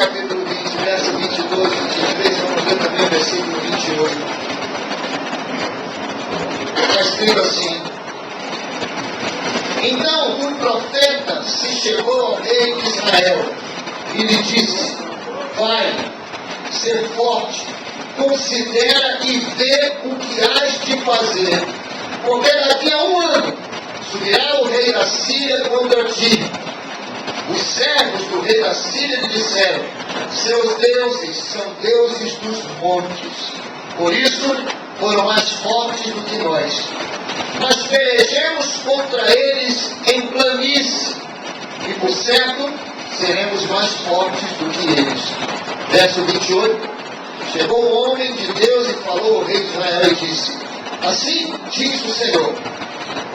capítulo 20, verso 22, 23, vamos ver também o versículo 28. Está escrito assim: então um profeta se chegou ao rei de Israel e lhe disse: vai, ser forte, considera e vê o que hás de fazer, porque daqui a um ano subirá o rei da Síria contra ti. Os servos do rei da Síria lhe disseram: seus deuses são deuses dos montes, por isso foram mais fortes do que nós. Nós pelejemos contra eles em planície, e por certo seremos mais fortes do que eles. Verso 28. Chegou um homem de Deus e falou ao rei de Israel e disse: assim diz o Senhor,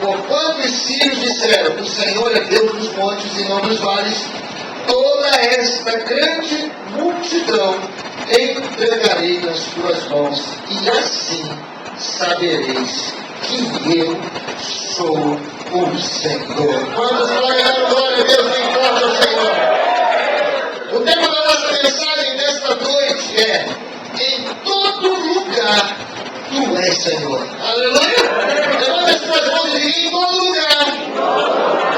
porquanto os sírios disseram: o Senhor é Deus dos montes e não dos vales, toda esta grande multidão entregarei nas tuas mãos, e assim sabereis que eu sou o Senhor. Quantos alegaram glória a Deus em forte ao Senhor? O tema da nossa mensagem desta noite é: em todo lugar tu és Senhor. Aleluia! Levanta as tuas mãos e diga: em todo lugar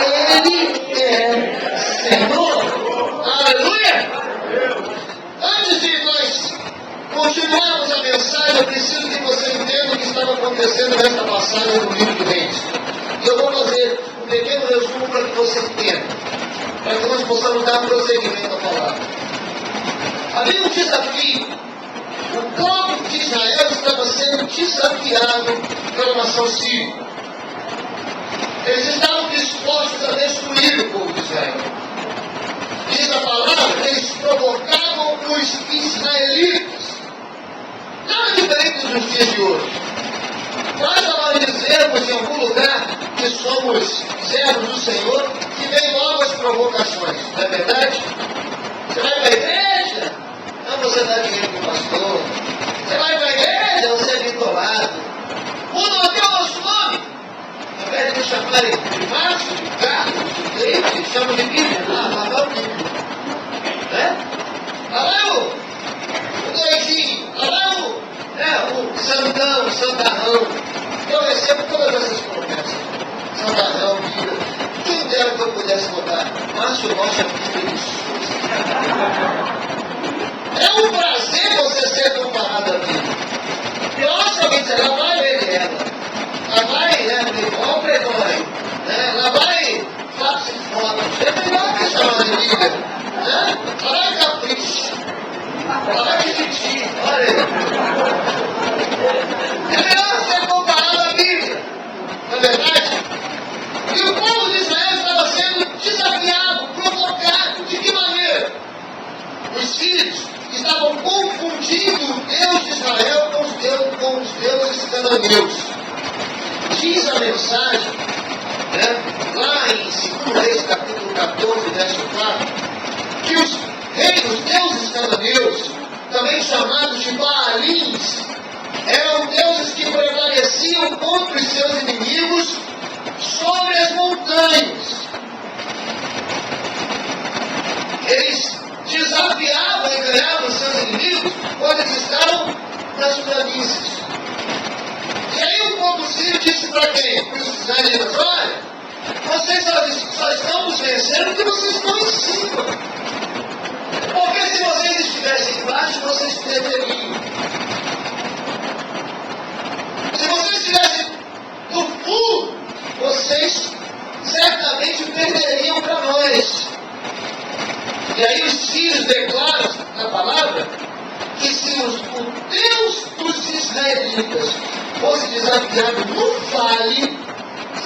Ele é Senhor. Aleluia! Antes de nós continuarmos a mensagem, eu preciso que você entenda o que estava acontecendo nesta passagem do livro de Reis. E eu vou fazer um pequeno resumo para que você entenda, para que nós possamos dar prosseguimento à palavra. Havia um desafio. O povo de Israel estava sendo desafiado pela nação síria. Eles estavam dispostos a destruir o povo de Israel. Diz a palavra, eles provocavam os israelitas. Nada diferente dos dias de hoje. Basta nós dizermos em algum lugar que somos servos do Senhor, que vem novas provocações. Não é verdade? Você vai para a igreja? Não, você dá dinheiro para o pastor. Você vai para a igreja? Você é bitolado. Mudam até o nosso nome. Ao invés de chamarem de Márcio, de Carlos, de Leite, chamam de Bíblia. Lá vai o Bíblia. Né? Lá vai o doidinho. Lá vai o santão, o santarrão. Eu recebo todas essas promessas. Santarrão, Bíblia. Quem dera que eu pudesse botar Márcio Rocha, Bíblia de Souza. É um prazer você ser comparado a Bíblia. Pior se alguém disser: lá vai ele, ela. Lá vai, ó o predório. Lá vai Fábio Foda. É melhor que chamar de Bíblia. Lá vai Capricho. Lá vai Titi. Olha aí. É melhor ser comparado à Bíblia. Não é verdade? E o povo de Israel estava sendo desafiado, provocado. De que maneira? Os filhos estavam confundindo o Deus de Israel com os deuses cananeus. Diz a mensagem, lá em 2 Reis, capítulo 14, verso 4, que os deuses cananeus, também chamados de Baalins, eram deuses que prevaleciam contra os seus inimigos sobre as montanhas. Eles desafiavam e ganhavam seus inimigos quando eles estavam nas planícies. E aí o povo sírio disse para quem? Para os israelitas: olha, vocês só estão nos vencendo porque vocês estão em cima. Porque se vocês estivessem embaixo, vocês perderiam. Se vocês estivessem no fundo, vocês certamente perderiam para nós. E aí os sírios declaram na palavra que se o Deus dos israelitas fosse desafiado no vale,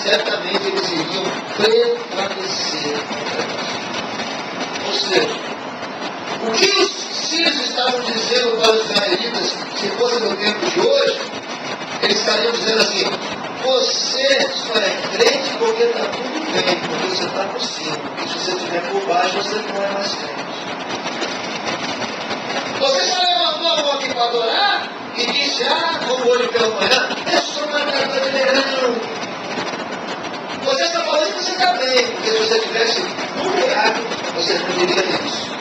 certamente eles iriam prevalecer. Ou seja, o que os sírios estavam dizendo para os israelitas, se fosse no tempo de hoje, eles estariam dizendo assim: você só é crente porque está tudo bem, porque você está por cima. E se você estiver por baixo, você não é mais crente. Você só levantou a mão aqui para adorar e disse: como hoje pela manhã, eu sou brasileirão. Você está falando que você está bem, porque se você estivesse no buraco, você não diria isso.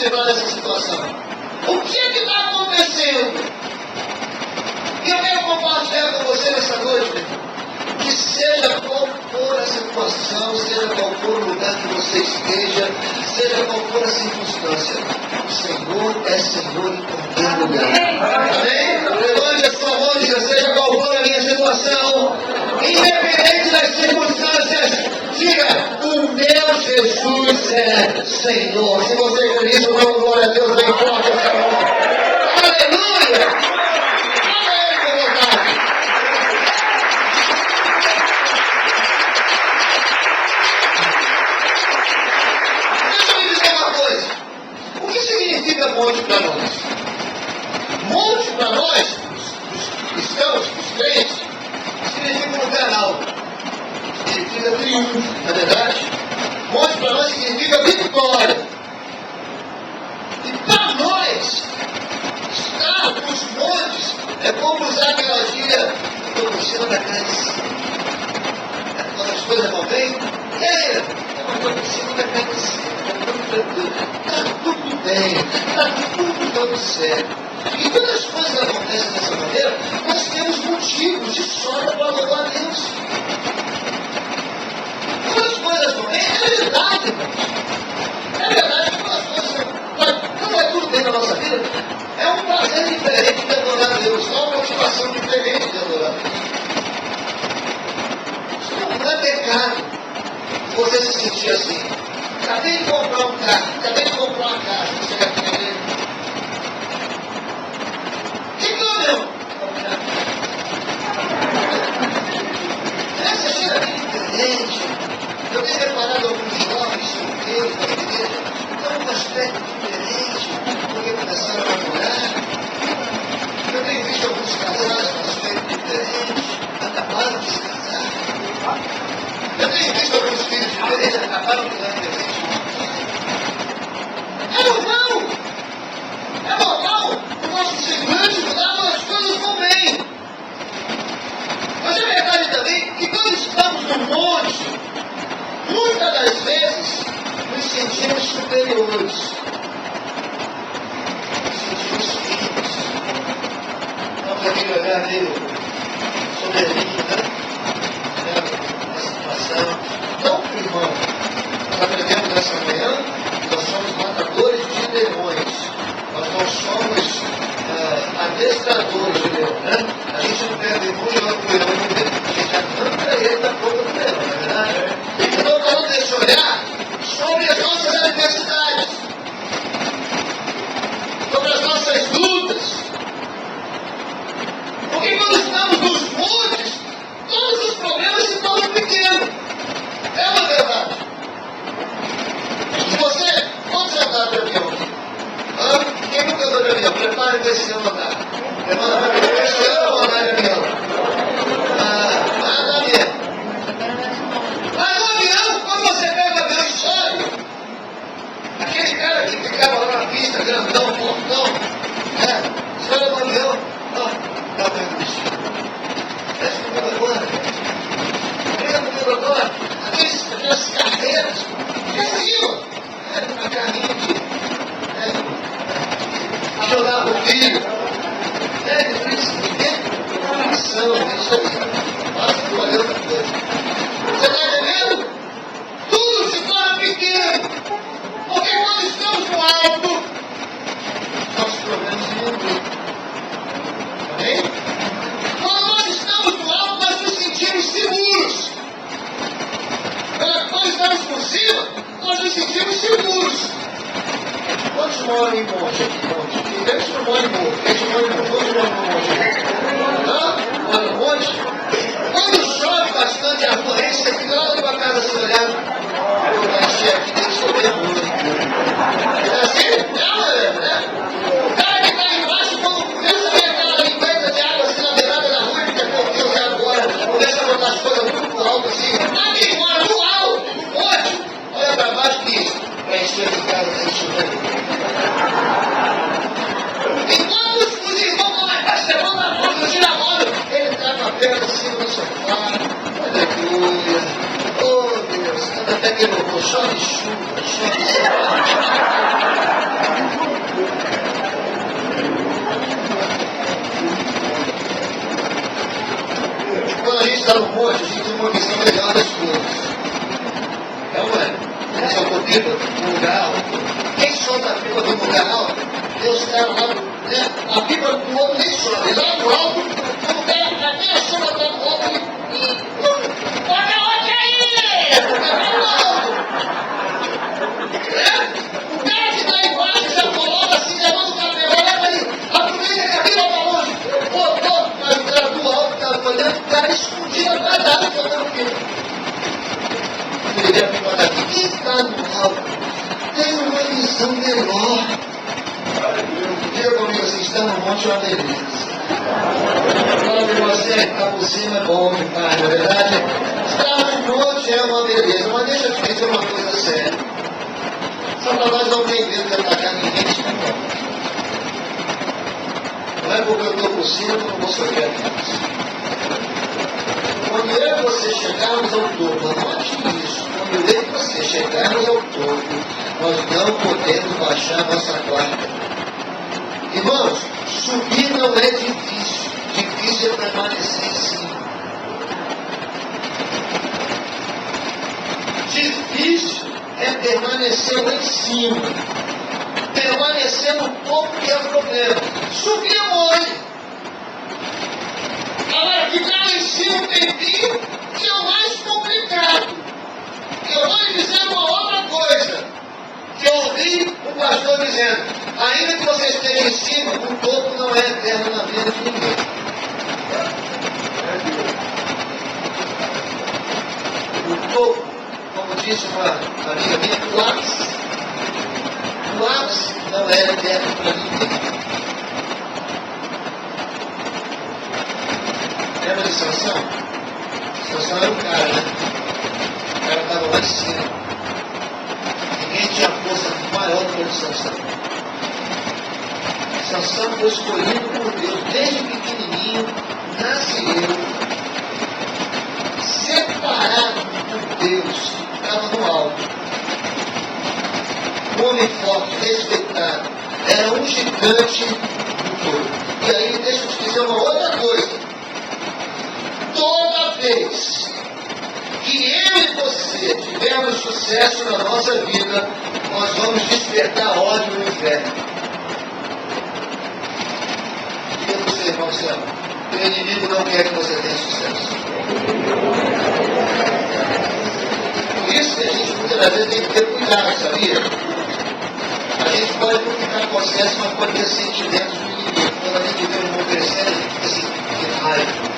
livrar dessa situação. O que é que está acontecendo? E eu quero compartilhar com você nessa noite, que seja qual for a situação, seja qual for o lugar que você esteja, seja qual for a circunstância, o Senhor é Senhor em qualquer lugar. Amém? Levante a sua mão e diga, seja qual for a minha situação, independente das circunstâncias, diga, o meu Jesus é Senhor. Se você crê nisso, vamos glória a Deus bem forte essa mão. Aleluia! Monte para nós. Monte para nós, os cristãos, os crentes, significa um lugar alto. Significa triunfo, não é verdade? Monte para nós significa vitória. E para nós, estar nos montes é como usar aquela gíria, eu estou por cima da casa. Quando as coisas vão bem, eu estou por cima da casa. Está tudo bem, está tudo dando certo. E quando as coisas acontecem dessa maneira, nós temos motivos de sobra para louvar a Deus. Quando as coisas vão bem, é verdade, irmãos. É verdade que quando as coisas não vai tudo bem na nossa vida, é um prazer diferente de adorar a Deus, é uma motivação diferente de adorar a Deus. Isso não é pecado você se sentir assim. Acabei de comprar um carro, acabei de comprar uma casa, você vai querer. Que meu? Essa cheira bem diferente. Eu tenho reparado alguns jovens solteiros da igreja, estão com aspecto diferente, porque começaram a namorar. Eu tenho visto alguns casais com aspecto diferente, acabaram de se casar. Eu tenho visto alguns filhos diferentes, acabaram de dar presente. É normal! É normal! O nosso semblante mudar, as coisas vão bem. Mas é verdade também que quando estamos no monte, muitas das vezes nos sentimos superiores. Nos sentimos firmes. Vamos aqui olhar meio soberano, né? Não, irmão, nós aprendemos nessa manhã que nós somos matadores de leões. Nós não somos adestradores de leão, né? A gente não pega demônio e olha para o leão e não vê. A gente arranca ele da boca do leão, não é verdade? Então, vamos deixar olhar sobre as nossas adversidades, sobre as nossas lutas. Porque quando estamos nos montes, todos os problemas se tornam pequenos. É uma verdade. E você, onde você andar de avião? Quem nunca andou de avião? Prepare para esse ano andar. Prepare para esse ano andar de avião. Nada mesmo. Mas no avião, quando você pega o avião e sobe, aquele cara que ficava lá na pista, grandão, fortão, você olha no avião, dá para investir. Presta comigo agora. Presta comigo agora. Aquelas carreiras de cima, uma carrinha de jogar o filho, de fricção, isso aí. Quase que olhando a coisa. Você está entendendo? Tudo se torna pequeno. Porque quando estamos no alto, nossos problemas diminuem. Amém? Quando nós estamos no alto, nós nos sentimos seguros. Quando estamos por cima, nós nos sentimos seguros. Quantos moram em monte aqui? Monte? Quem não mora em monte? Quem mora em monte? Quantos moram em monte? Mora em monte? Quando chove bastante, a afluência fica lá na tua casa se olhar. Eu nasci aqui, tem que chover muito. É assim? Não, né? O cara que está embaixo, quando começa a ver aquela limpeza de água assim na beirada da rua, que é pouquinho agora, começa a botar as coisas muito pro alto assim. Quem mora no alto, no monte, olha para baixo e diz, para encher de casa, tem que chover. Enquanto os irmãos vão lá embaixo, levando a mão, não tira a mão, ele está com a perna em cima do sofá. Aleluia. Oh Deus, até que louvor, chove chuva, chove chuva. melhor das coisas. Então, é, soltou pipa no lugar alto. Quem solta a pipa no lugar alto, Deus está lá, né? A pipa do outro nem sobe. Lá no alto, no lugar, até a sombra está no alto e olha onde aí! Está no alto! O cara que está embaixo já coloca assim, levando o cabelo, olha para ele, aproveita que a pipa está longe. Botou, mas o cara do alto está olhando, o cara escondido atrás da água, jogando pipa. Quem está no alto tem uma visão menor. Diga comigo assim, está no monte é uma beleza. Fala de você, está por cima é bom demais, na verdade. Estar no monte é uma beleza, mas deixa eu te dizer uma coisa séria. Satanás não tem medo de atacar ninguém que está no alto. Não é porque eu estou por cima que eu não vou sofrer atrás. Quando eu e você chegarmos ao topo, anote isso. Quando eu e você chegarmos ao topo, nós não podemos baixar nossa guarda. Irmãos, subir não é difícil. Difícil é permanecer em cima. Difícil é permanecer lá em cima. Permanecer no topo que é o problema. Subir é mole. Agora, ficar lá em cima um tempinho que é o mais complicado. Eu vou lhe dizer uma outra coisa que eu ouvi o pastor dizendo: ainda que você esteja em cima, o topo não é eterno na vida de ninguém. O topo, como disse uma amiga minha, o ápice não é eterno para ninguém. Lembra de Sansão? Sansão era um cara, né? O cara estava lá em cima. Ninguém tinha força maior do que o Sansão. Sansão foi escolhido por Deus desde pequenininho, nasceu, separado por Deus, estava no alto. Um homem forte, respeitado, era um gigante do todo. E aí, deixa eu te dizer uma outra coisa. Toda vez que eu e você tivermos sucesso na nossa vida, nós vamos despertar ódio no inferno. Diga para o seu irmão, céu, o inimigo não quer que você tenha sucesso. Por isso que a gente muitas vezes tem que ter cuidado, sabia? A gente pode não ficar possesso, mas pode ter sentimentos do inimigo. Quando a gente vê o irmão crescendo, a gente fica assim, que raiva.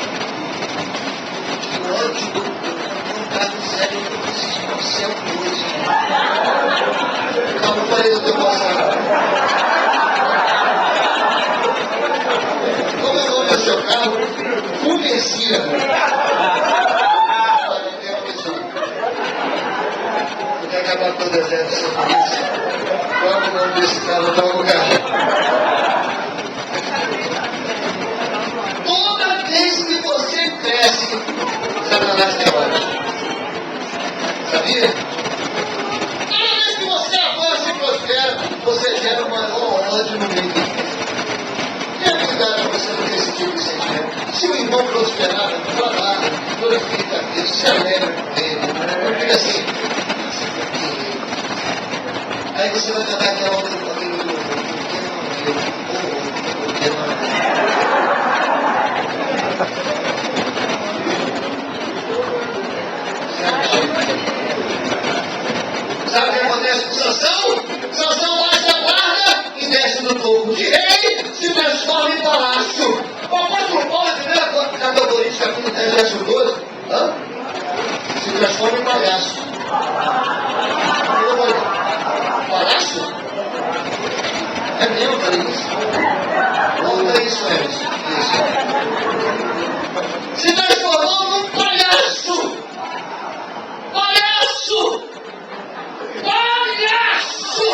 Ódio, um caso sério, eu preciso ir ao céu hoje. Não, não falei do teu passado. Como é o nome do seu carro? Fumecida. Você quer acabar com o deserto sem polícia? Qual é o nome desse carro? Qual lugar? Toda vez que você cresce, Satanás tem ódio. Sabia? Toda vez que você avança e prospera, você gera o maior ódio no meio do mundo. Tenha cuidado para você não ter esse tipo de sentimento. Se o irmão prosperar, vá lá, glorifica a Deus, se alegra com ele. Não fica assim. Aí você vai cantar aquela outra família do outro. Porque não. Sabe o que acontece com Sansão? Sansão baixa a guarda e desce do topo de rei, se transforma em palácio. O apóstolo Paulo, em 1 Coríntios, capítulo 10, verso 12, se transforma em palhaço. Palácio? É mesmo, falei isso? Conta isso, Emerson. Isso. Se transformou num palhaço. Palhaço! Palhaço!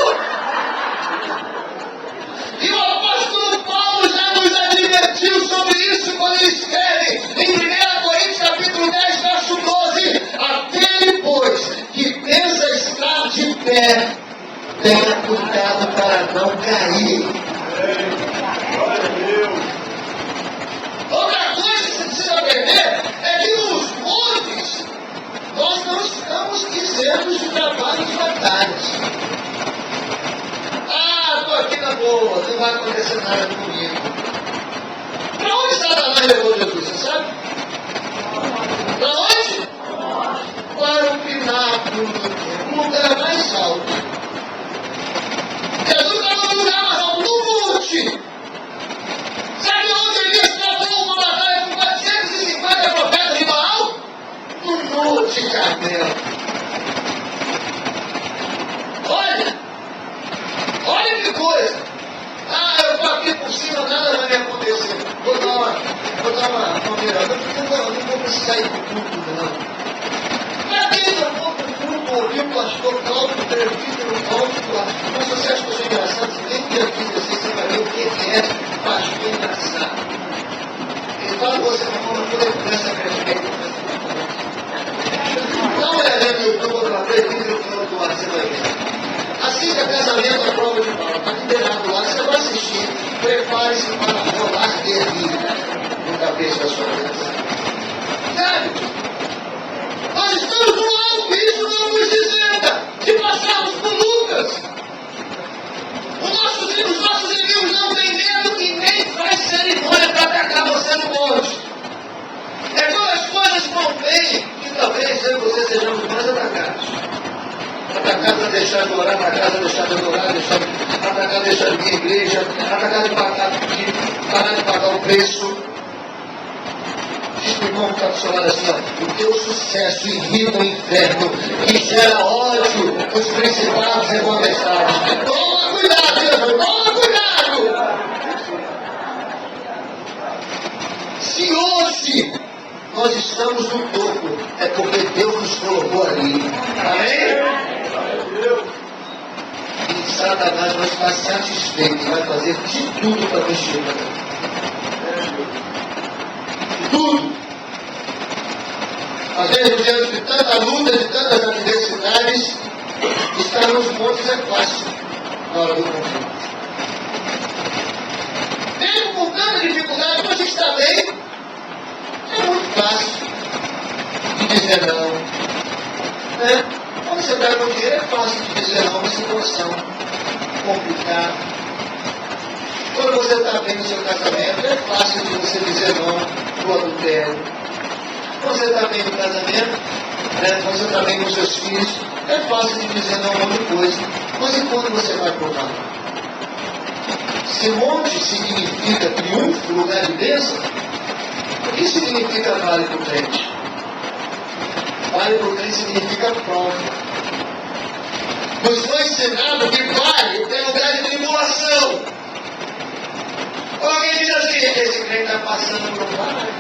E o apóstolo Paulo já nos advertiu sobre isso quando ele escreve em 1 Coríntios capítulo 10, verso 12: aquele, pois, que pensa estar de pé, tenha cuidado para não cair. Outra coisa que você precisa aprender é que os montes nós dizemos de trabalho de batalhas. Ah, estou aqui na boa, não vai acontecer nada comigo. Para onde Satanás levou Jesus, você sabe? Para onde? Para o pináculo do templo, o lugar mais alto. Jesus estava no lugar mais alto, no monte. Sabe onde Elias travou uma batalha com 450 profetas de Baal? No Monte Carmelo. Olha que coisa. Ah, eu estou aqui por cima, nada vai me acontecer. Vou dar uma mirada. Não vou precisar ir para o culto, não. Para que eu vou para o culto ouvir o pastor Cláudio, o presbítero Cláudio? Mas você acha que eu sou engraçado? Você tem que ir aqui, você vai ver o que é pastor engraçado. Ele fala você não fala toda a criança a respeito. Dá uma olhada no YouTube para ver o que do ar, você vai ver. Assista Casamento à Prova de Bala, está liberado lá, você vai assistir. Prepare-se para rolar guerrilha no cabeça da sua criança. Sabe? Nós estamos no alto, isso não nos isenta de passarmos por lutas. Os nossos inimigos não têm medo e nem faz cerimônia para atacar você no monte. É quando as coisas vão bem que talvez eu e você sejamos mais atacados. Atacado a deixar de orar, atacado a deixar de adorar, atacado a deixar de ir à igreja, atacado de parar de pagar o preço. Diz que o irmão está do seu lado assim, ó, o teu sucesso irrita o inferno e gera ódio os principados e potestades. Toma cuidado, irmão, toma cuidado! Se hoje nós estamos no topo, é porque Deus nos colocou ali. Amém? E Satanás vai estar satisfeito e vai fazer de tudo para mexer com de tudo. Às vezes, diante de tanta luta, de tantas adversidades, estar nos montes é fácil na hora do conflito. Mesmo com tanta dificuldade, quando a gente está bem, é muito fácil de dizer não. Né? Quando você está com dinheiro, é fácil de dizer não, uma situação complicada. Quando você está bem no seu casamento, é fácil de você dizer não para o adultério. Quando você está bem no casamento, quando você está bem com seus filhos, é fácil de dizer não a um monte de coisa. Mas e quando você vai para o vale? Se monte significa triunfo, lugar de bênção, o que significa vale para o crente? Vale para o crente significa prova. Nos foi ensinado que vale é lugar de tribulação. Alguém diz assim, esse crente está passando por um vale.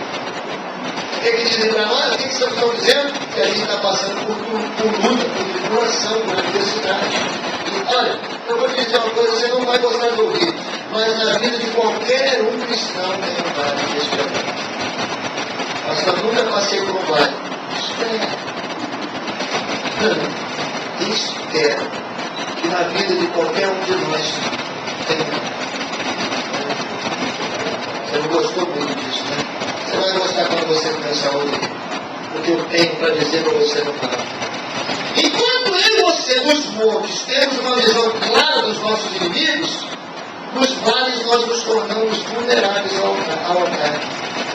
Tem que dizer para nós, o que vocês estão dizendo? Que a gente está passando por luta, por tribulação, por adversidade. E olha, eu vou te dizer uma coisa, você não vai gostar de ouvir, mas na vida de qualquer um cristão tem um vale desse jeito. Mas eu nunca passei por um vale. Espero que na vida de qualquer um de nós tenha. Você não gostou muito disso, né? Você vai gostar quando você começar a ouvir o que eu tenho para dizer para você no final. Enquanto eu e você, nos montes, temos uma visão clara dos nossos inimigos, nos vales nós nos tornamos vulneráveis ao ataque.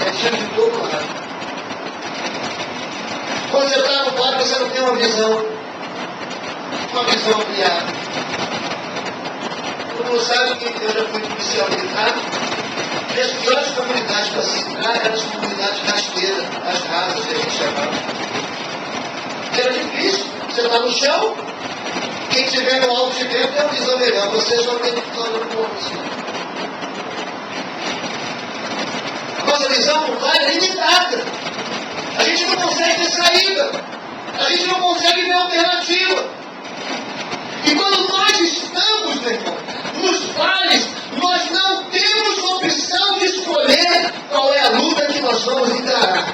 É diante de todo lado. Quando você está no vale, você não tem uma visão ampliada. Todo mundo sabe que eu já fui policial militar. E as piores comunidades para se entrar eram as comunidades rasteiras, as rasas que a gente chamava. Era difícil. Você está no chão, quem estiver no alto de vento tem uma visão melhor. Você só tem que ficar olhando para o assim. Nossa visão não vai é limitada. A gente não consegue ter saída. A gente não consegue ver alternativa. E quando nós estamos, meu irmão, nos vales, nós não temos opção de escolher qual é a luta que nós vamos encarar.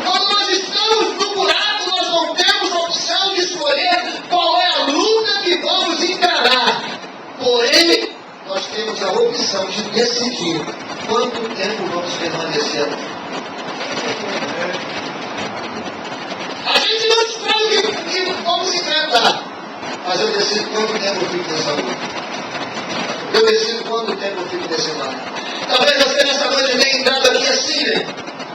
Quando nós estamos no buraco, nós não temos opção de escolher qual é a luta que vamos encarar. Porém, nós temos a opção de decidir quanto tempo vamos permanecer. A gente não Mas eu decido quanto tempo eu fico nessa luta. Eu decido quanto tempo eu fico nesse mar. Talvez você nessa noite tenha entrado aqui assim, né?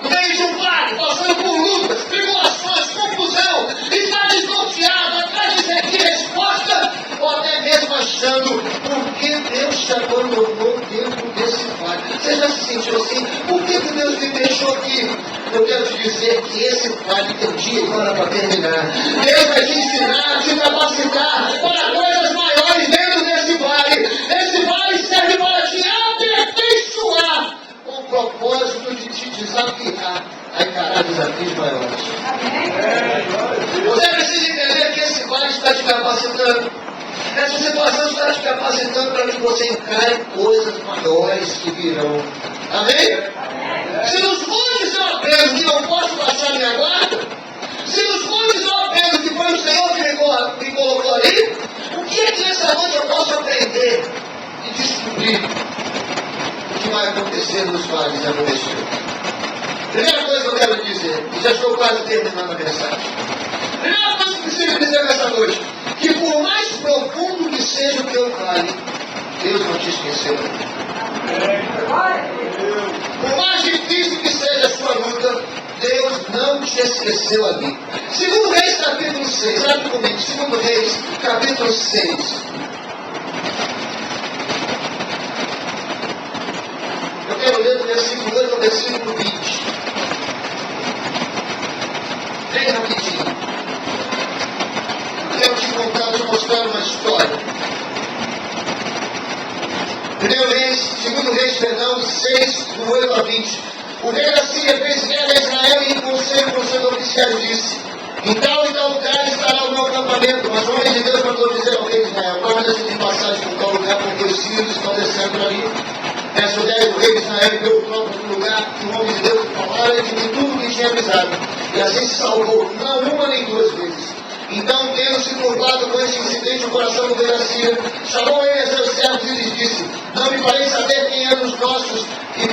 No meio de um vale, passando por lutas, tribulações, confusão, está desconfiado, atrás de seguir resposta, ou até mesmo achando por que Deus te abandonou dentro desse vale. Você já se sentiu assim? Por que Deus me deixou aqui? Eu quero te dizer que esse vale tem dia e hora para terminar. Deus vai te ensinar, te capacitar para coisas maiores dentro desse vale. Esse vale serve para te aperfeiçoar, com o propósito de te desafiar a encarar desafios maiores. Você precisa entender que esse vale está te capacitando. Essa situação está te capacitando para que você encare coisas maiores que virão. Amém? Se nos montes eu aprendo que não posso passar minha guarda, se nos montes eu aprendo que foi o Senhor que me colocou ali, o que é que nessa noite eu posso aprender e descobrir o que vai acontecer nos vales de acontecer? Primeira coisa que eu quero dizer, e já estou quase terminando a mensagem. Primeira coisa que preciso dizer nessa noite, que por mais profundo que seja o teu vale, Deus não te esqueceu. Por mais difícil que seja a sua luta, Deus não te esqueceu ali. Segundo Reis, capítulo 6. Abre comigo. Segundo Reis, capítulo 6. Eu quero ler do versículo 8 ao versículo 20. Bem rapidinho. Eu quero te contar, te mostrar uma história. Segundo Reis, 6, do 8 a 20. O rei da Síria fez guerra a Israel e em conselho com seus oficiais disse: em tal e tal lugar estará o meu acampamento. Mas o homem de Deus mandou dizer ao rei de Israel: guarda-se de passagem por tal lugar, porque os sírios estão descendo ali. Verso 10, o rei de Israel deu tropas no lugar que o homem de Deus falara e de tudo que tinha avisado. E assim se salvou, não uma nem duas vezes. Então, tendo se turbado com esse incidente o coração do rei da Síria, chamou ele a seus servos e lhes disse: não me parei saber quem é dos nossos e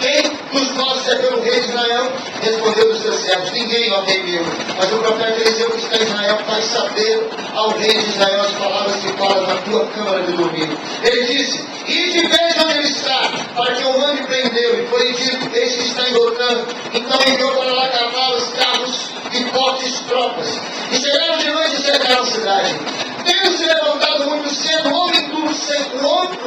quem dos nossos é pelo rei de Israel? Respondeu dos seus servos: ninguém, ó rei meu. Mas o profeta Eliseu, que está em Israel, faz saber ao rei de Israel as palavras que falam na tua câmara de dormir. Ele disse: ide e veja onde ele está, para que eu mande prendê-lo. E foi dito: eis que está em Dotã. Então enviou para lá cavalos, carros e fortes tropas. E chegaram de noite e cercaram a cidade. Tendo se levantado muito cedo, o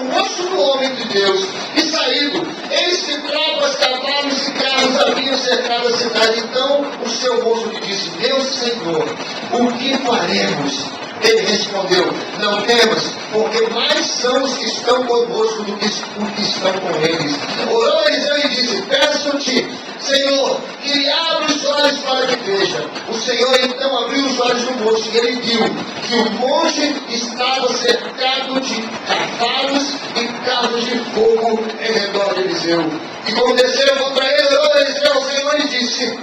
moço do homem de Deus, e saído, eis que tropas, cavalos e carros haviam cercado a cidade. Então o seu moço lhe disse: meu Senhor, o que faremos? Ele respondeu: não temas, porque mais são os que estão conosco do que os que estão com eles. Orou Eliseu e disse: peço-te, Senhor, que lhe abra os olhos para que veja. O Senhor então abriu os olhos do moço e ele viu que o monte estava cercado de cavalos e carros de fogo em redor de Eliseu. E quando desceram contra ele, orou Eliseu ao Senhor e disse: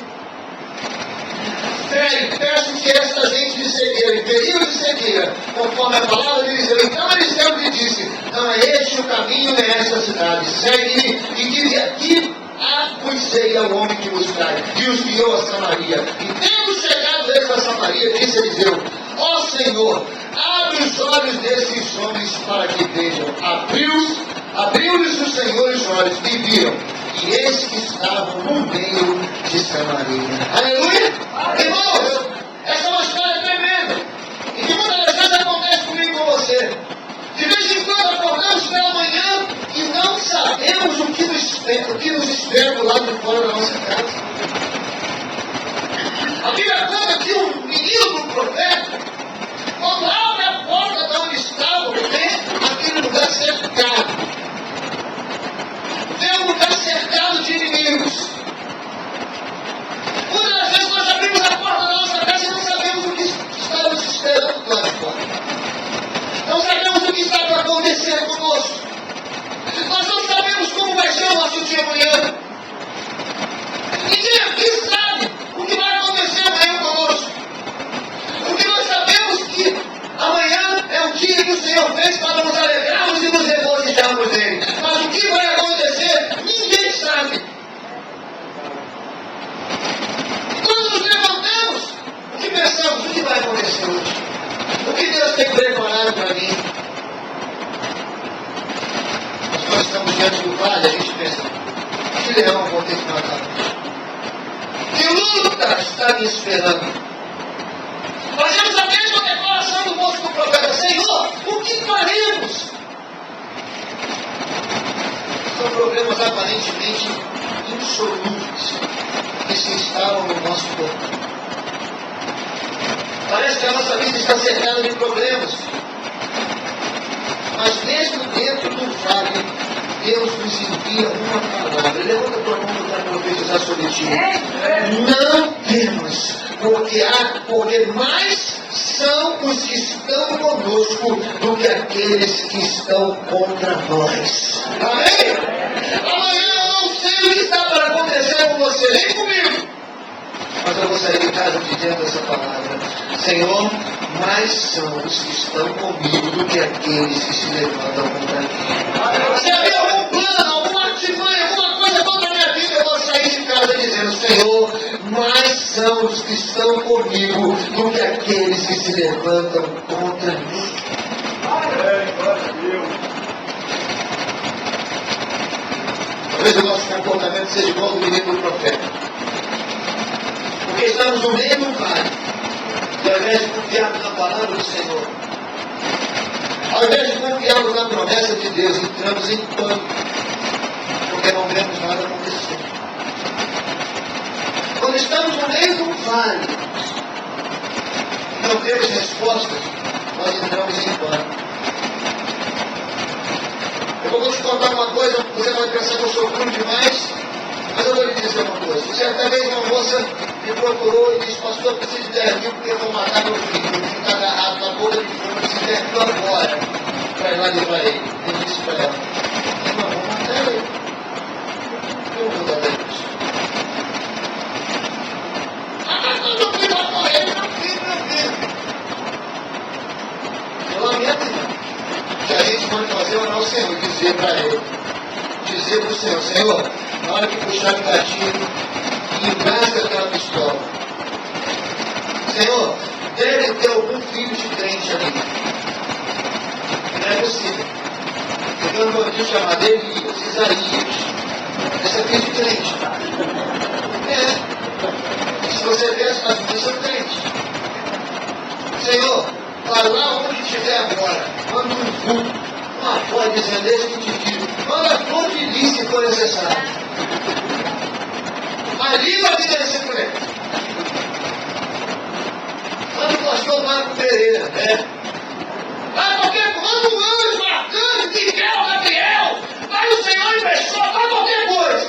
peço que esta gente lhe segueira, e período de seguira, conforme a palavra de Eliseu. Então Eliseu lhe disse: não é este o caminho, nem esta cidade. Segue-me, e que de aqui acuisei ao homem que vos trai. E os guiou a Samaria. E tendo chegado eles a Samaria, disse Eliseu: ó Senhor, abre os olhos desses homens para que vejam. Abriu-lhes o Senhor os olhos e viram, e eis que estavam no meio de Samaria. Aleluia! Irmãos, essa é uma história tremenda. E que muitas das vezes acontece comigo e com você. De vez em quando acordamos pela manhã e não sabemos o que nos espera do lado de fora da nossa casa. A Bíblia conta que um menino do profeta, quando abre a porta de onde estava, vê aquele lugar cercado. Vê um lugar cercado de inimigos. Muitas das vezes nós abrimos a porta da nossa casa e não sabemos o que está nos esperando do lado de fora. Não sabemos o que está para acontecer conosco. Nós não sabemos como vai ser o nosso dia amanhã. Ninguém aqui sabe o que vai acontecer amanhã conosco. Porque nós sabemos que amanhã é o dia que o Senhor fez para nos alegrarmos e nos regozijarmos nele. Mas o que vai acontecer, ninguém sabe. Quando nos levantamos, o que pensamos? O que vai acontecer hoje? O que Deus tem olha para mim. Nós estamos diante do vale, a gente pensa, que leão vou ter que matar? Que luta está me esperando? Fazemos a mesma declaração do moço do profeta: Senhor, o que faremos? São problemas aparentemente insolúveis que se instalam no nosso corpo. Parece que a nossa vida está cercada de problemas. Mas mesmo dentro do vale, Deus nos envia uma palavra. Levanta a tua mão para profetizar sobre ti. Não temas, porque mais são os que estão conosco do que aqueles que estão contra nós. Amém? Amanhã eu não sei o que está para acontecer com você, nem comigo. Mas eu vou sair de casa dizendo essa palavra: Senhor, mais são os que estão comigo do que aqueles que se levantam contra mim. Se havia algum plano, alguma artimanha, alguma coisa contra a minha vida, eu vou sair de casa dizendo: Senhor, mais são os que estão comigo do que aqueles que se levantam contra mim. Talvez o nosso comportamento seja igual ao do menino do profeta. Porque estamos no meio do vale. E ao invés de confiarmos na palavra do Senhor, ao invés de confiarmos na promessa de Deus, entramos em pânico, porque não vemos nada acontecer. Quando estamos no meio do vale, não temos respostas, nós entramos em pânico. Eu vou te contar uma coisa, você vai pensar que eu sou cru demais, mas eu vou lhe dizer uma coisa. Certa vez uma moça me procurou e disse: pastor, eu preciso de 10 mil porque eu vou matar meu filho. Meu filho está agarrado na boca de fogo, eu preciso de 10 mil agora para ir lá levar ele. Eu disse para ela: não, vou matar ele. Eu vou dar isso. Mas meu filho vai morrer, meu filho. Eu lamento, irmão, que a gente pode fazer orar ao Senhor e dizer para ele, dizer para o Senhor: Senhor, na hora que puxar o gatilho, engasga aquela pistola. Senhor, deve ter algum filho de crente ali. Não é possível. Porque eu não tinha chamado Elias, Isaías. Essa é filho de crente. É. Se você vê as minhas são crentes. Senhor, para lá onde estiver agora, manda um vulto, uma voz dizendo: esse que te digo, manda todo de se for necessário. Ali vai me descer por ele. Manda o pastor Marco Pereira, né? Vai qualquer coisa, manda um anjo marcando, Miguel, Gabriel. Vai o Senhor e pessoa, vai qualquer coisa.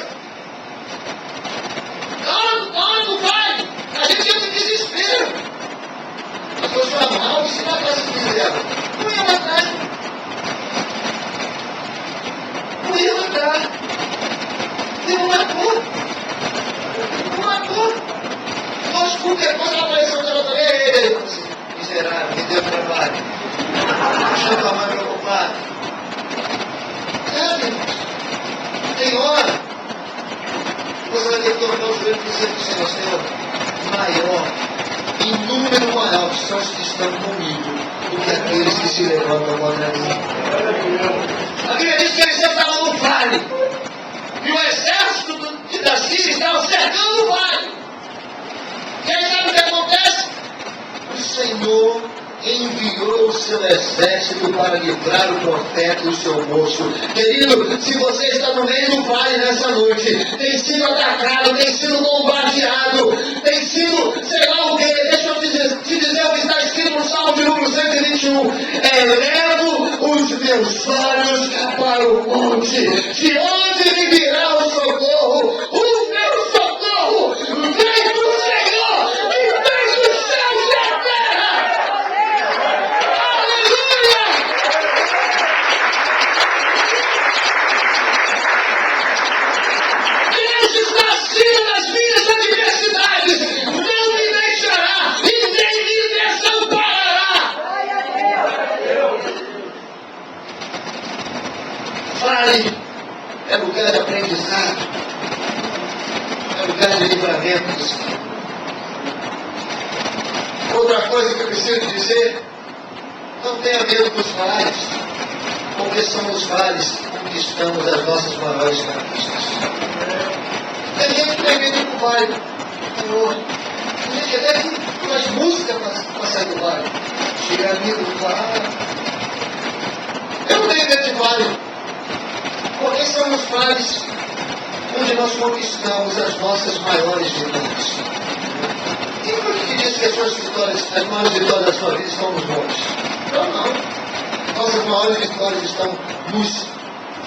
Não vai. A gente entra em desespero. Mas eu sou mal, e se matar essa miséria? Não ia matar. Não ia matar. Não matou. Nós, qualquer coisa, apareceu na outra vez. Miserável, me deu trabalho. Chama a mãe preocupada. Sabe? Tem hora. Você vai ter que tornar o joelho e dizer para o Senhor: Senhor, maior, em número maior, são os que estão comigo do que aqueles que se levantam contra mim. A Bíblia diz que eles estavam no vale. E o exército da Síria estava cercando o vale. E aí sabe o que acontece? O Senhor enviou o seu exército para livrar o profeta e o seu moço. Querido, se você está no meio do vale nessa noite, tem sido atacado, tem sido bombardeado, tem sido, sei lá o que, deixa eu te dizer o que está escrito no Salmo de número 121. Elevo os meus olhos para o monte, de onde me virá o socorro? O meu socorro vem do Senhor, que fez os céus e a terra. Deus está acima das minhas adversidades, não me deixará e nem me desamparará. Vale é lugar de aprendizado, é lugar de livramento. Outra coisa que eu preciso dizer: não tenha medo dos vales, porque são os vales que conquistamos as nossas maiores conquistas. Tem gente que tem medo do vale, Senhor. Tem gente até que faz música para sair do vale. Chega amigo do vale. Eu não tenho medo de vale, porque são os vales onde nós conquistamos as nossas maiores vitórias. Quem foi que disse que as suas vitórias, as maiores vitórias da sua vida estão nos montes? Não. Nossas maiores vitórias estão nos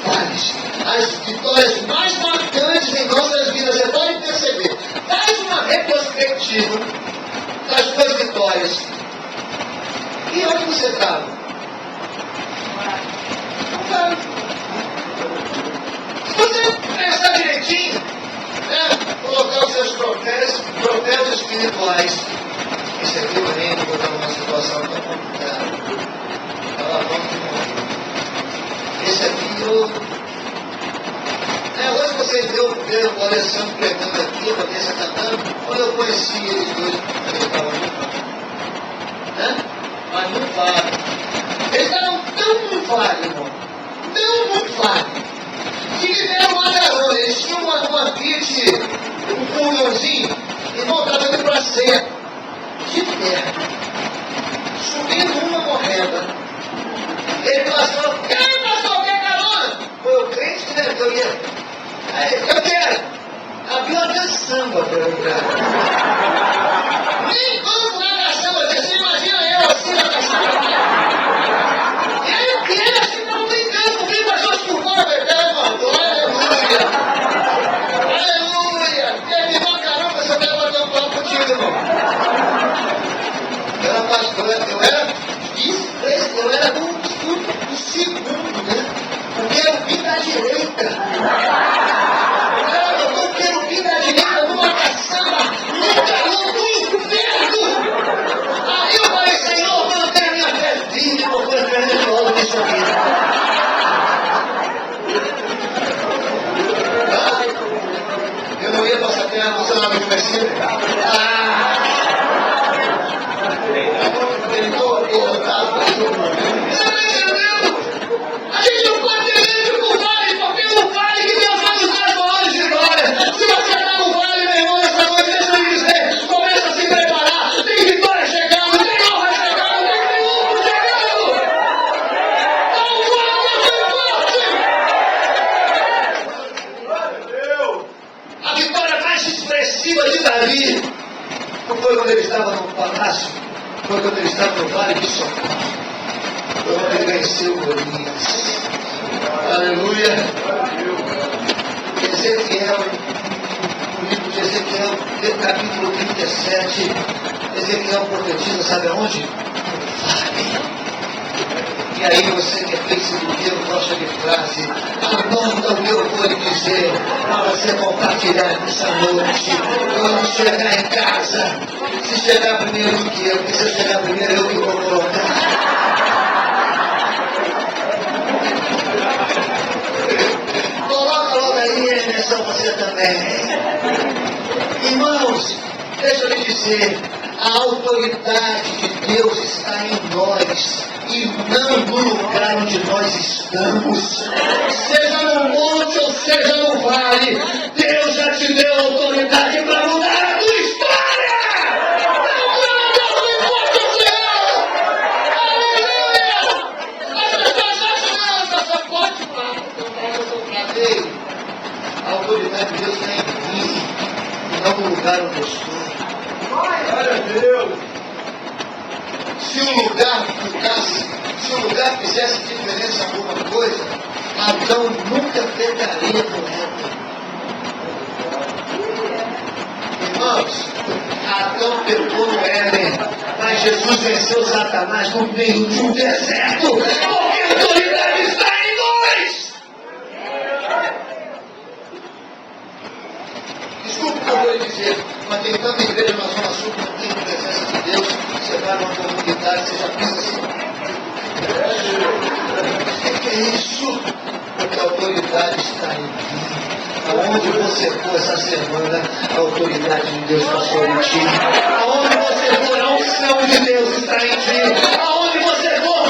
vales. As vitórias mais marcantes em nossas vidas, você pode perceber. Faz uma retrospectiva das suas vitórias. E onde você estava? Se você pensar direitinho, colocar os seus troféus espirituais, esse aqui eu lembro, vou estar numa situação tão complicada. Esse aqui hoje vocês viram o Alessandro pregando aqui, a Vanessa cantando. Quando eu conheci eles dois, eu estava mas não vale. Eles estavam tão no vale, irmão. Tão no vale. Que tiveram uma garota. Eles tinham uma Fiat, um caminhãozinho, e voltavam indo para a serra. De terra. Subindo uma morrenda. Ele passou, quer carona? Foi o crente que eu ia. Aí, eu quero. Abriu até samba para eu entrar. Nem vamos lá na samba, você imagina eu assim na samba. E aí eu quero, assim, não brincando, vem para suas curvas, aleluia. Aleluia. Terminou, caramba, você quer bater um papo contigo, irmão. Eu era pastor, eu era do segundo, né? O querubim da direita. O querubim da direita numa caçamba, no calor do inferno. Aí eu falei, Senhor, mantém a minha fé firme, porque eu quero de volta de sua vida. Eu não ia passar terra, você não me conhecia. A gente não pode ter medo do vale, porque no vale que Deus vai nos dar as maiores vitórias. Se você está no vale, meu irmão, essa noite, deixa eu lhe dizer, começa a se preparar. Tem vitória chegando, tem honra chegando, tem triunfo chegando. A vitória mais expressiva de Davi não foi quando ele estava no palácio, foi quando ele estava no vale de Socorro. Foi quando ele venceu Golias. Aleluia. Ezequiel, no livro de Ezequiel, capítulo 37, Ezequiel profetiza, sabe aonde? No vale. E aí você que é facebookeiro gosta de frase, anota o que eu vou lhe dizer para você compartilhar nessa noite. Quando chegar em casa, se chegar primeiro do que eu, porque se eu chegar primeiro eu que vou colocar. Coloca logo aí, Emerson, você também. Irmãos, deixa eu lhe dizer, a autoridade de Deus está em nós e não no lugar onde nós estamos. Seja no monte ou seja no vale, Deus já te deu autoridade para mudar a tua história. Não importa o Senhor. Aleluia. As pessoas acham, essa pode falar. A autoridade de Deus está em mim, não no lugar onde eu estou. Glória a Deus. Se o lugar fizesse diferença em alguma coisa, Adão nunca pegaria no Éden. Irmãos, Adão pegou no Éden, mas Jesus venceu Satanás no meio de um deserto, porque a autoridade está em nós. Desculpa o que eu vou lhe dizer, mas tem tanta igreja na Zona Sul que não tem presença de Deus. Você vai numa comunidade, você já pensa assim. O que é isso? Porque a autoridade está em mim. Aonde você for essa semana, a autoridade de Deus passou em ti. Aonde você for, a unção de Deus está em ti. Aonde você for,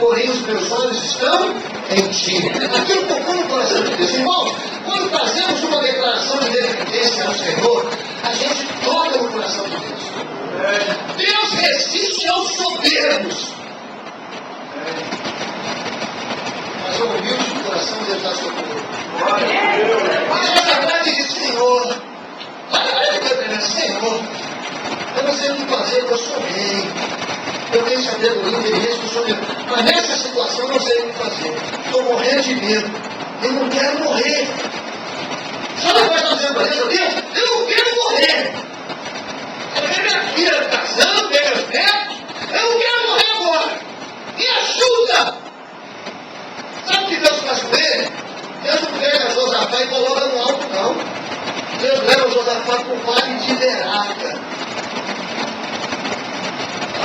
porém os meus olhos estão em ti. Aquilo tocou no coração de Deus. Irmãos, quando fazemos uma declaração de dependência ao Senhor, a gente toca no coração de Deus. Deus resiste aos soberbos. Mas o humilde do coração, Deus dá socorro. Mas a verdade diz, Senhor, olha que eu tenho, Senhor, eu não sei o que fazer, eu sou rei. Eu tenho sabedoria, inteligência, eu sou rei. Mas nessa situação eu não sei o que fazer. Estou morrendo de medo. Eu não quero morrer. Sabe o que vai fazer para Deus? Eu não quero morrer. Eu quero minha filha casando, quero meus netos. Eu não quero morrer agora. Me ajuda! Sabe o que Deus faz com ele? Deus não pega Josafá e coloca no alto, não. Deus leva Josafá para o vale de Beraca.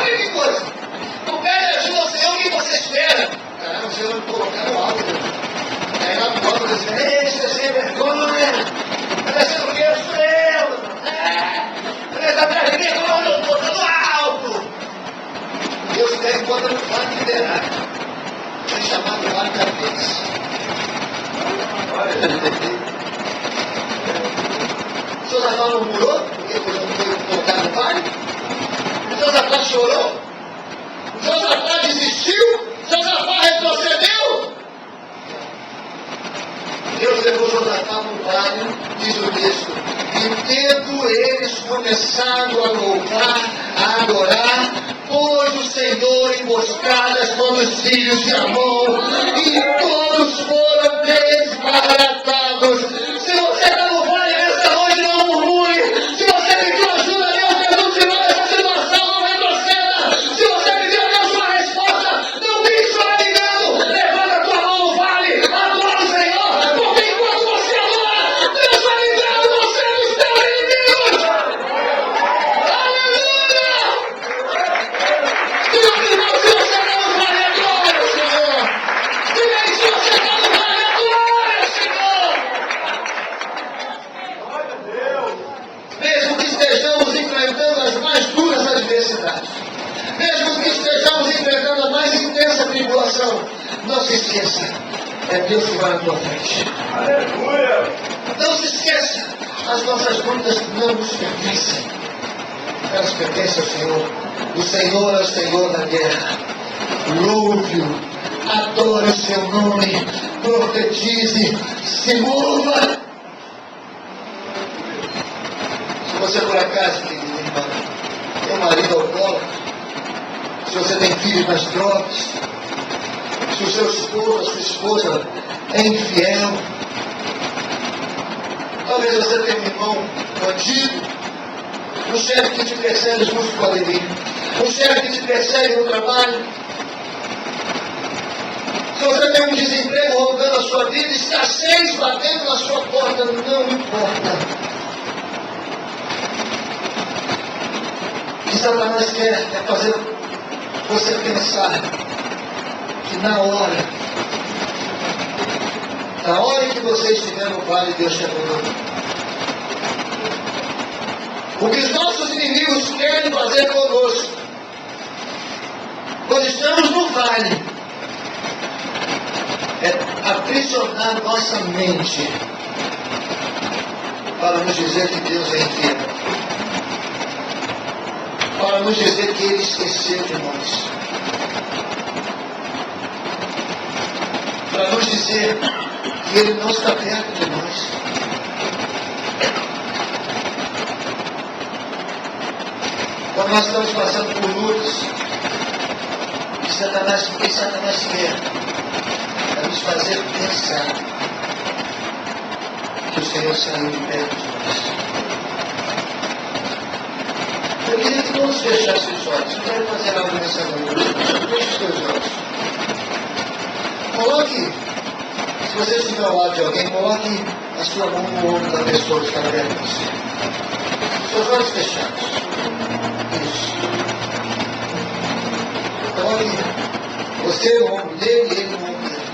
Olha que coisa. Não pede ajuda ao Senhor, o que você espera? Caramba, o Senhor vai me colocar no alto. Aí lá no alto, ele diz, ei, você é sem vergonha. Você não quer o céu. Você está atrás de mim, agora eu estou no alto. Deus pega e bota no vale de Beraca. É chamado vale da cabeça. Josafá não murou, porque ele não foi colocado no vale. Josafá chorou. Josafá desistiu. Josafá retrocedeu. Deus levou Josafá no vale, diz o texto. E tendo eles começado a louvar, a adorar, pôs o Senhor emboscadas contra os filhos de Amon, e todos foram desbaratados. Se você está no vale nessa noite, não murmure. Se você pediu ajuda a Deus, Deus não tirou essa situação, não retroceda. Se você pediu a Deus uma resposta, não fique choramingando. Levanta a tua mão no vale, adora o Senhor, porque enquanto você adora, Deus vai livrando você dos teus inimigos. Aleluia! Diga que não, se você não no vale, adora o Senhor. Diga aí, se você está no vale, adora o Senhor. Mesmo que estejamos enfrentando as mais duras adversidades, mesmo que estejamos enfrentando a mais intensa tribulação, não se esqueça, é Deus que vai na tua frente. Aleluia! Não se esqueça, as nossas lutas não nos pertencem. Elas pertencem ao Senhor. O Senhor é o Senhor da guerra. Louve-o, adore o seu nome, profetize, se mova. Se você por acaso, querido irmão, tem um marido alcoólatra, se você tem filhos nas drogas, se o seu esposo, a sua esposa é infiel, talvez você tenha um irmão bandido, um chefe que te persegue, os músicos podem vir, um chefe que te persegue no trabalho. Se você tem um desemprego rondando a sua vida, escassez batendo na sua porta, não importa. O que Satanás quer é fazer você pensar que na hora em que você estiver no vale, Deus te abandonou. O que os nossos inimigos querem fazer conosco, quando estamos no vale, é aprisionar nossa mente para nos dizer que Deus é infiel, para nos dizer que Ele esqueceu de nós, para nos dizer que Ele não está perto de nós. Quando nós estamos passando por lutas, o que Satanás quer é nos fazer pensar que o Senhor saiu de perto de nós. Eu queria que todos fechassem os olhos. Eu quero fazer algo nessa noite. Feche os seus olhos. Coloque, se você estiver ao lado de alguém, coloque a sua mão no ombro da pessoa que está perto de você. Seus olhos fechados. Isso. Coloque você no ombro dele e ele no ombro dele.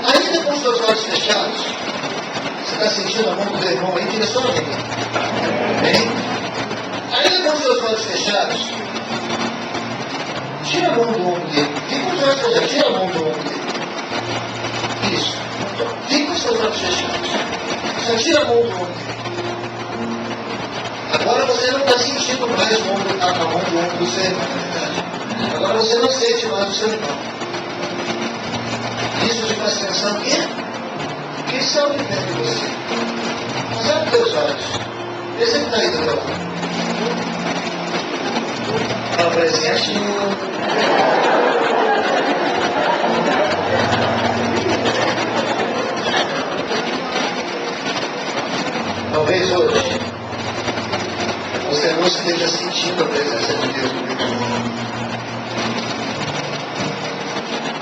Ainda com seus olhos fechados, você está sentindo a mão do irmão aí, tira só a mão. Bem? Ainda com seus olhos fechados, Tira a mão do ombro dele. Fica com os olhos fechados. Tira a mão do ombro dele. Isso. Fica com os seus olhos fechados. Só tira a mão do ombro dele. Agora você não está sentindo mais a mão do ombro do seu irmão. Agora você não sente mais o seu irmão. Isso te faz pensar o quê? Que eles estão vivendo de você. Mas abre teus olhos. Vê se ele está aí do teu lado. Fala para ele assim, talvez hoje você não esteja sentindo a presença de Deus no teu mundo.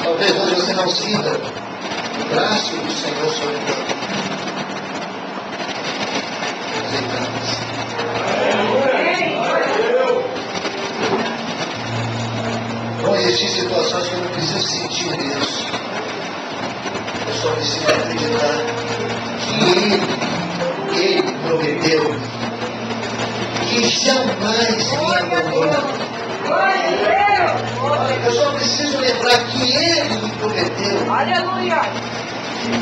Talvez hoje você não sinta o braço do Senhor sobre o teu mundo. Vão existir situações que eu não preciso sentir Deus. Eu só preciso acreditar que Ele prometeu que jamais me abandona. Eu só preciso lembrar que Ele me prometeu. Aleluia!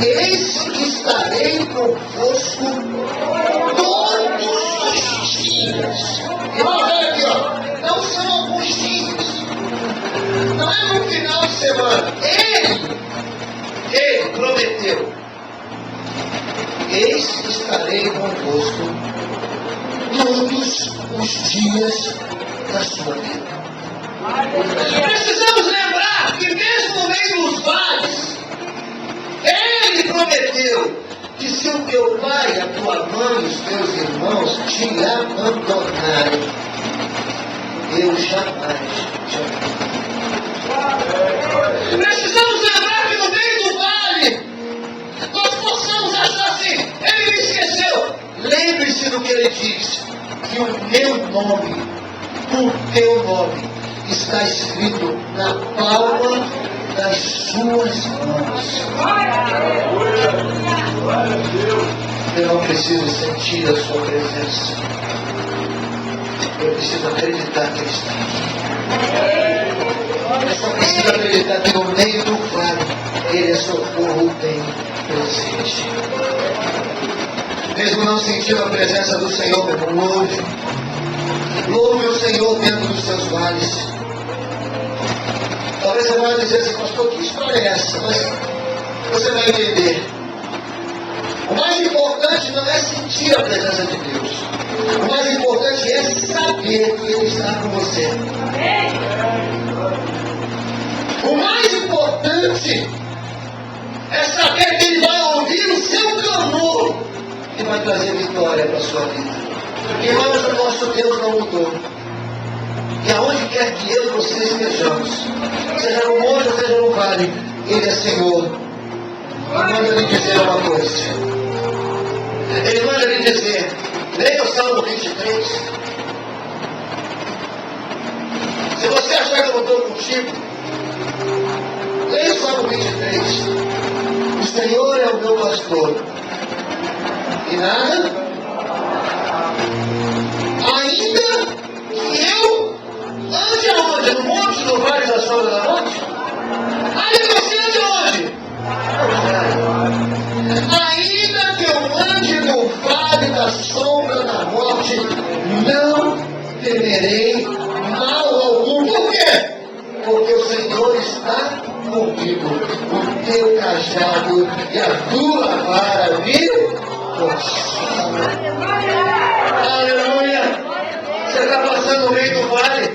Eis que estarei convosco todos os dias. E olha aqui, ó. Não são alguns dias. Não é no final de semana. Ele prometeu. Eis que estarei convosco todos os dias da sua vida. Precisamos lembrar que mesmo no meio dos vales, Ele prometeu que se o teu pai, a tua mãe e os teus irmãos te abandonarem, eu jamais te abandonarei. Precisamos lembrar que no meio do vale, nós possamos achar assim, Ele me esqueceu. Lembre-se do que Ele diz, que o meu nome, o teu nome, está escrito na palma das suas mãos. Eu não preciso sentir a sua presença. Eu preciso acreditar que Ele está aqui. Eu só preciso acreditar que no meio do vale Ele é socorro bem presente. Mesmo não sentindo a presença do Senhor, meu irmão, louve o Senhor dentro dos seus vales. Talvez você vai dizer assim, pastor, que história é essa? Mas você vai entender. O mais importante não é sentir a presença de Deus. O mais importante é saber que Ele está com você. O mais importante é saber que Ele vai ouvir o seu clamor e vai trazer vitória para a sua vida. Irmãos, o nosso Deus não mudou. E aonde quer que eu e você estejamos, seja no monte ou seja no vale, Ele é Senhor. E manda lhe dizer uma coisa. Ele manda lhe dizer, leia o Salmo 23. Se você achar que eu não estou contigo, leia o Salmo 23. O Senhor é o meu pastor. E nada, ainda que eu ande aonde? No monte, no vale da sombra da morte? Ainda você ande aonde? Ainda que eu ande no vale da sombra da morte, não temerei mal algum. Por quê? Porque o Senhor está comigo. O teu cajado e a tua vara me consolam. Aleluia! Você está passando no meio do vale,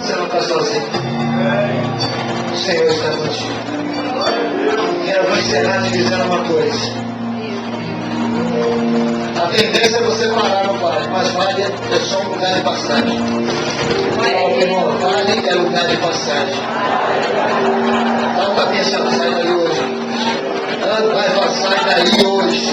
você não está sozinho. O Senhor está contigo. E eu vou encerrar te dizendo uma coisa. A tendência é você parar no vale, mas vale é só um lugar de passagem. O vale é lugar de passagem. Dá um tapinha, sai daí hoje. Vai, sai daí hoje.